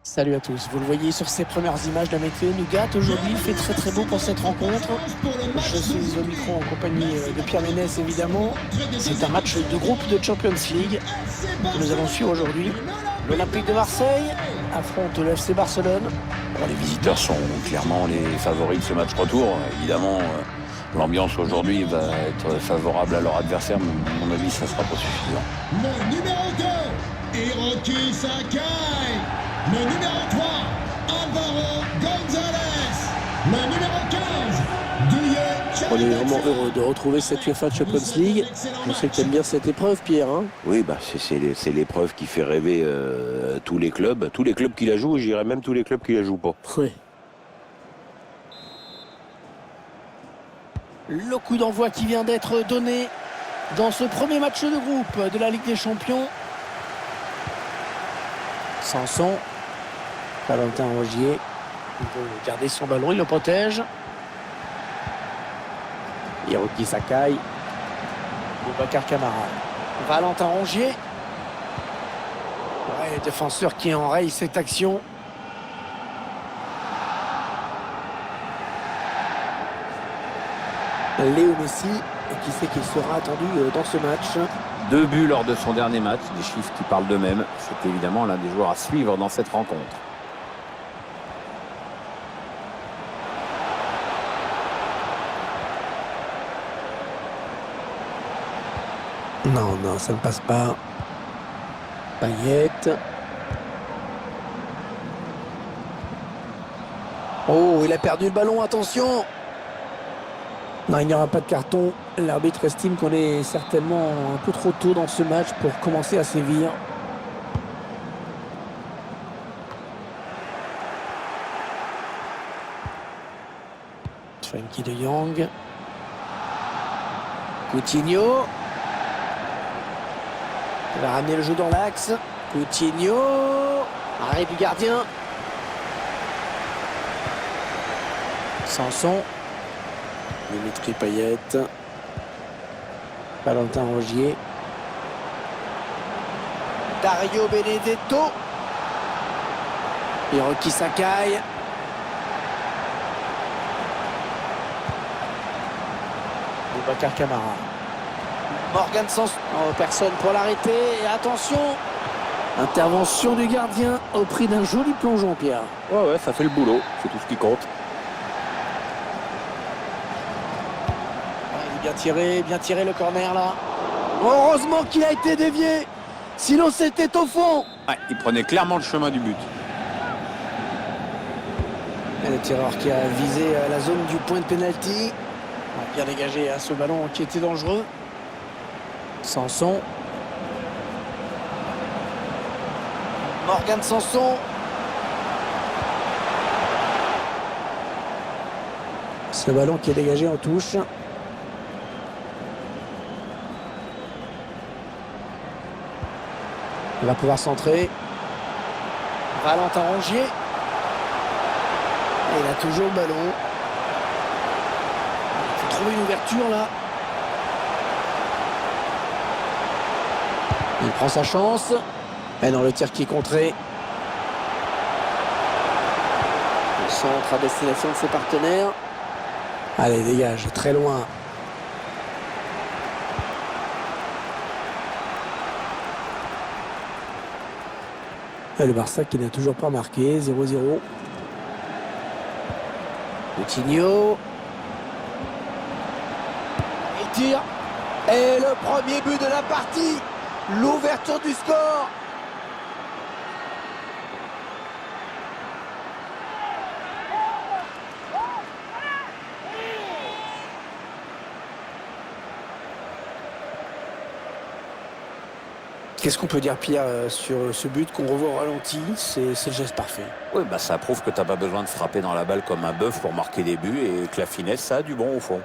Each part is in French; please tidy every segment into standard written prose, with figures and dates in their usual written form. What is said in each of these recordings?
Salut à tous, vous le voyez sur ces premières images, la météo nous gâte aujourd'hui, il fait très très beau pour cette rencontre. Je suis au micro en compagnie de Pierre Ménès évidemment. C'est un match de groupe de Champions League que nous allons suivre aujourd'hui. L'Olympique de Marseille affronte le FC Barcelone. Bon, les visiteurs sont clairement les favoris de ce match retour. Évidemment, l'ambiance aujourd'hui va être favorable à leur adversaire, mais à mon avis, ça ne sera pas suffisant. Le numéro 2, Hiroki Sakai. Le numéro 3, Alvaro González. Le numéro 15, Douillet. On est vraiment heureux de retrouver cette UEFA Champions League. Je sais que tu aimes bien cette épreuve, Pierre. Oui, c'est l'épreuve qui fait rêver tous les clubs qui la jouent, et je dirais même tous les clubs qui la jouent pas. Oui. Le coup d'envoi qui vient d'être donné dans ce premier match de groupe de la Ligue des Champions. Sanson, Valentin Rongier, il peut garder son ballon, il le protège. Hiroki Sakai, Boubacar Kamara, Valentin Rongier. Ouais, le défenseur qui enraye cette action. Léo Messi, qui sait qu'il sera attendu dans ce match. 2 buts lors de son dernier match, des chiffres qui parlent d'eux-mêmes. C'est évidemment l'un des joueurs à suivre dans cette rencontre. Non, ça ne passe pas. Payet. Oh, il a perdu le ballon, attention. Non, il n'y aura pas de carton. L'arbitre estime qu'on est certainement un peu trop tôt dans ce match pour commencer à sévir. Frenkie de Jong. Coutinho. Il va ramener le jeu dans l'axe. Coutinho. Arrêt du gardien. Sanson. Dimitri Payet. Valentin Rongier. Dario Benedetto. Hiroki Sakai. Boubacar Kamara. Morgan Sanson. Oh, personne pour l'arrêter. Et attention. Intervention du gardien au prix d'un joli plongeon, Pierre. Ouais, ça fait le boulot. C'est tout ce qui compte. Bien tiré le corner là. Heureusement qu'il a été dévié. Sinon c'était au fond. Ouais, il prenait clairement le chemin du but. Et le tireur qui a visé la zone du point de pénalty. Bien dégagé à ce ballon qui était dangereux. Sanson. Morgan Sanson. Ce ballon qui est dégagé en touche. Il va pouvoir centrer. Valentin Rongier. Et il a toujours le ballon. Il faut trouver une ouverture là. Il prend sa chance. Et dans le tir qui est contré. Le centre à destination de ses partenaires. Allez, dégage, très loin. Et le Barça qui n'a toujours pas marqué, 0-0. Coutinho. Il tire. Et le premier but de la partie. L'ouverture du score. Qu'est-ce qu'on peut dire, Pierre, sur ce but qu'on revoit au ralenti? C'est le geste parfait. Oui, ça prouve que tu n'as pas besoin de frapper dans la balle comme un bœuf pour marquer des buts et que la finesse, ça a du bon au fond.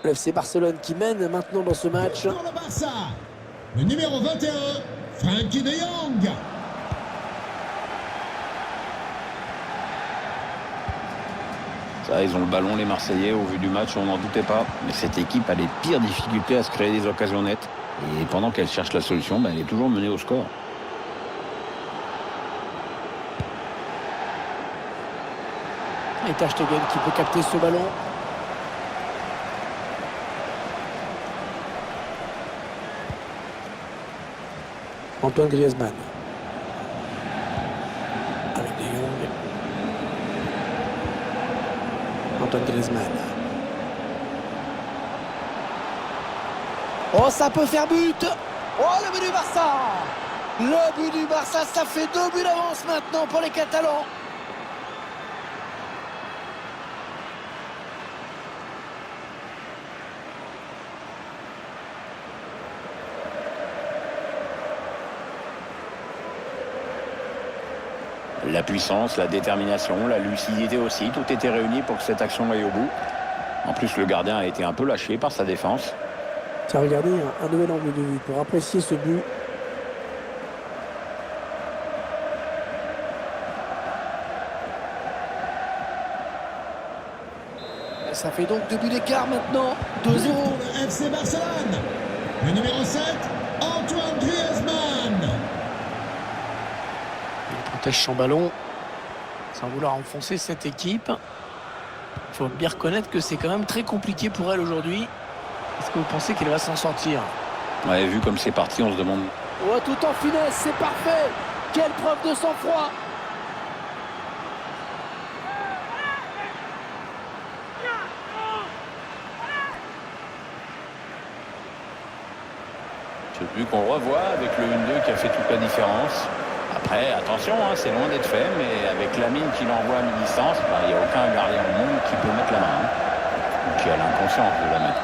Le FC Barcelone qui mène maintenant dans ce match. Pour le Barça, le numéro 21, Frenkie de Jong. Ça, ils ont le ballon, les Marseillais, au vu du match, on n'en doutait pas. Mais cette équipe a les pires difficultés à se créer des occasions nettes. Et pendant qu'elle cherche la solution, elle est toujours menée au score. Et Ter Stegen qui peut capter ce ballon. Antoine Griezmann. Avec De Jong. Antoine Griezmann. Oh, ça peut faire but. Oh, le but du Barça. Le but du Barça, ça fait 2 buts d'avance maintenant pour les Catalans. La puissance, la détermination, la lucidité aussi, tout était réuni pour que cette action aille au bout. En plus, le gardien a été un peu lâché par sa défense. Tiens, regardez, un nouvel angle de vue pour apprécier ce but. Et ça fait donc 2 buts d'écart maintenant. 2-0. Pour le FC Barcelone. Le numéro 7, Antoine Griezmann. Il protège son ballon sans vouloir enfoncer cette équipe. Il faut bien reconnaître que c'est quand même très compliqué pour elle aujourd'hui. Est-ce que vous pensez qu'elle va s'en sortir? Ouais, vu comme c'est parti, on se demande. Oh, tout en finesse, c'est parfait. Quelle preuve de sang-froid. Ce but qu'on revoit avec le 1-2 qui a fait toute la différence. Après, attention, c'est loin d'être fait, mais avec la mine qu'il envoie à mi-distance, il n'y a aucun gardien au monde qui peut mettre la main. Ou qui a l'inconscience de la mettre.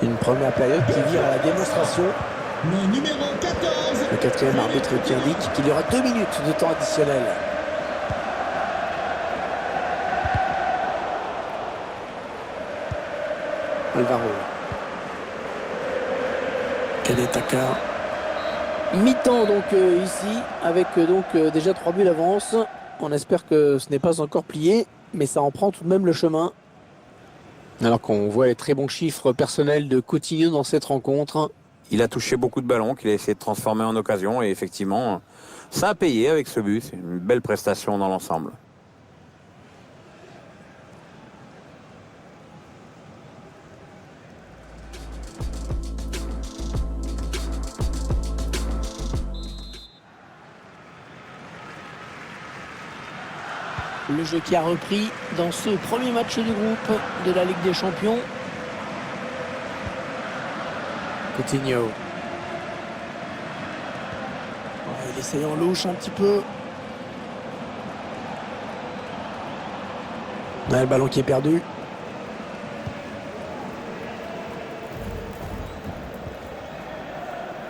Une première période qui vire à la démonstration. Le numéro 14. Le quatrième arbitre qui indique qu'il y aura 2 minutes de temps additionnel. Alvaro. Kenetaka. Mi-temps donc ici, avec déjà 3 buts d'avance. On espère que ce n'est pas encore plié, mais ça en prend tout de même le chemin. Alors qu'on voit les très bons chiffres personnels de Coutinho dans cette rencontre. Il a touché beaucoup de ballons qu'il a essayé de transformer en occasion. Et effectivement, ça a payé avec ce but. C'est une belle prestation dans l'ensemble. Le jeu qui a repris dans ce premier match du groupe de la Ligue des Champions. Coutinho. Ouais, il essaye en louche un petit peu. Ouais, le ballon qui est perdu.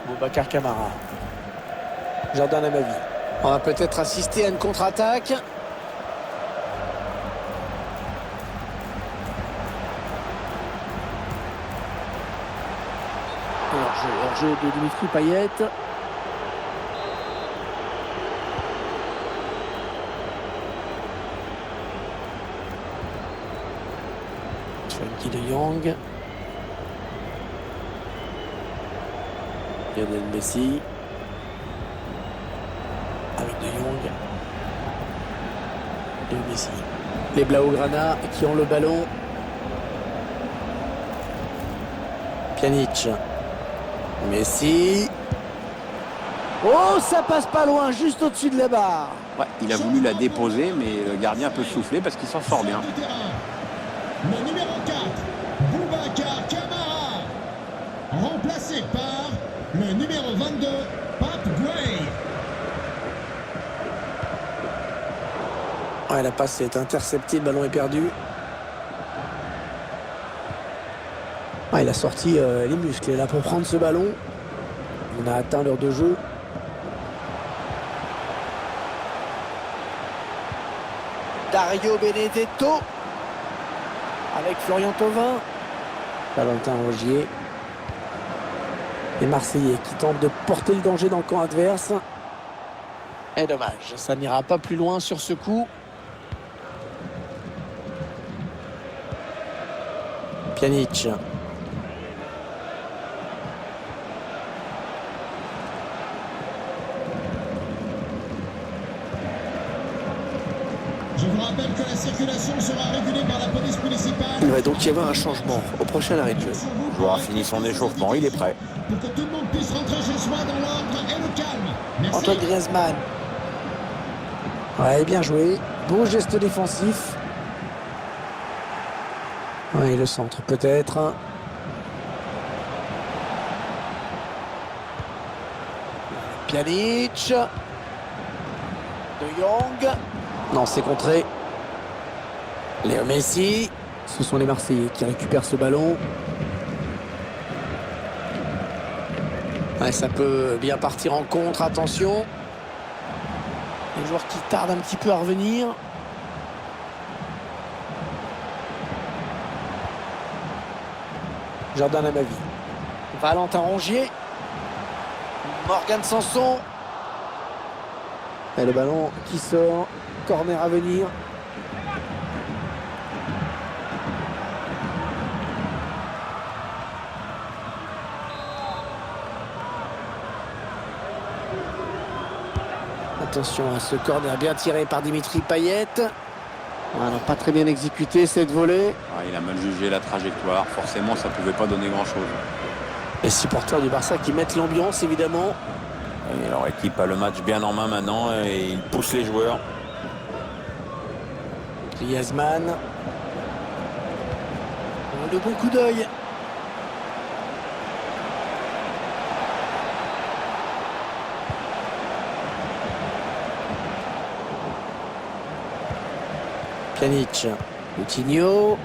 Boubacar Kamara. Jordan Amavi. On va peut-être assister à une contre-attaque. Hors-jeu de Dimitri Payet. Frenkie de Jong. Lionel Messi. Avec de Jong. De Messi. Les Blaugrana qui ont le ballon. Pjanic. Messi. Oh, ça passe pas loin, juste au-dessus de la barre. Ouais, il a voulu la déposer, mais le gardien peut souffler parce qu'il s'en sort bien. Le numéro 4, Boubacar Kamara. Remplacé par le numéro 22, Pape Gray. Ouais, la passe est interceptée, le ballon est perdu. Il a sorti les muscles là pour prendre ce ballon. On a atteint l'heure de jeu. Dario Benedetto avec Florian Thauvin. Valentin Rongier. Les Marseillais qui tentent de porter le danger dans le camp adverse. Et dommage, ça n'ira pas plus loin sur ce coup. Pjanic. Je vous rappelle que la circulation sera régulée par la police municipale. Il va donc y avoir un changement au prochain arrêt de jeu. Le joueur a fini son échauffement, il est prêt. Pour que tout le monde puisse rentrer chez soi dans l'ordre et le calme. Merci. Antoine Griezmann. Ouais, bien joué. Beau geste défensif. Ouais, le centre peut-être. Pjanic. De Jong. Non, c'est contré. Léo Messi. Ce sont les Marseillais qui récupèrent ce ballon. Ouais, ça peut bien partir en contre, attention. Les joueurs qui tardent un petit peu à revenir. Jordan Amavi. Valentin Rongier. Morgan Sanson. Et le ballon qui sort. Corner à venir. Attention à ce corner bien tiré par Dimitri Payet. Voilà, pas très bien exécuté cette volée. Ah, il a mal jugé la trajectoire. Forcément, ça ne pouvait pas donner grand-chose. Les supporters du Barça qui mettent l'ambiance, évidemment. Et leur équipe a le match bien en main maintenant et il pousse les joueurs. Griezmann. Le bon coup d'œil. Pjanic. Coutinho.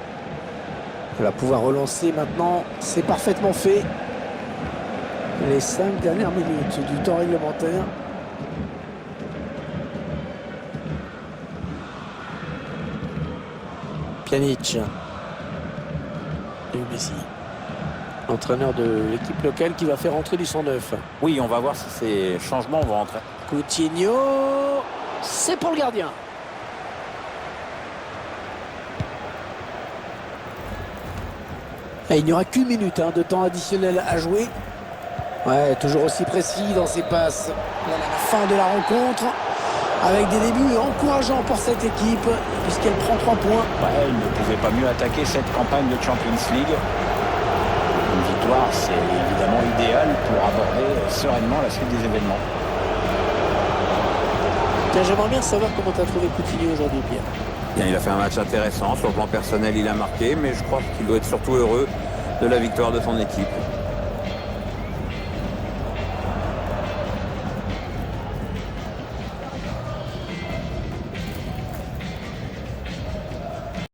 Il va pouvoir relancer maintenant. C'est parfaitement fait. Les 5 dernières minutes du temps réglementaire. Pjanic. Et Messi. Entraîneur de l'équipe locale qui va faire entrer du 109. Oui, on va voir si ces changements vont rentrer. Coutinho. C'est pour le gardien. Et il n'y aura qu'une minute de temps additionnel à jouer. Ouais, toujours aussi précis dans ses passes. Voilà la fin de la rencontre. Avec des débuts encourageants pour cette équipe, puisqu'elle prend 3 points. Ouais, il ne pouvait pas mieux attaquer cette campagne de Champions League. Une victoire, c'est évidemment idéal pour aborder sereinement la suite des événements. Tiens, j'aimerais bien savoir comment tu as trouvé Coutinho aujourd'hui, Pierre. Bien, il a fait un match intéressant. Sur le plan personnel, il a marqué, mais je crois qu'il doit être surtout heureux de la victoire de son équipe.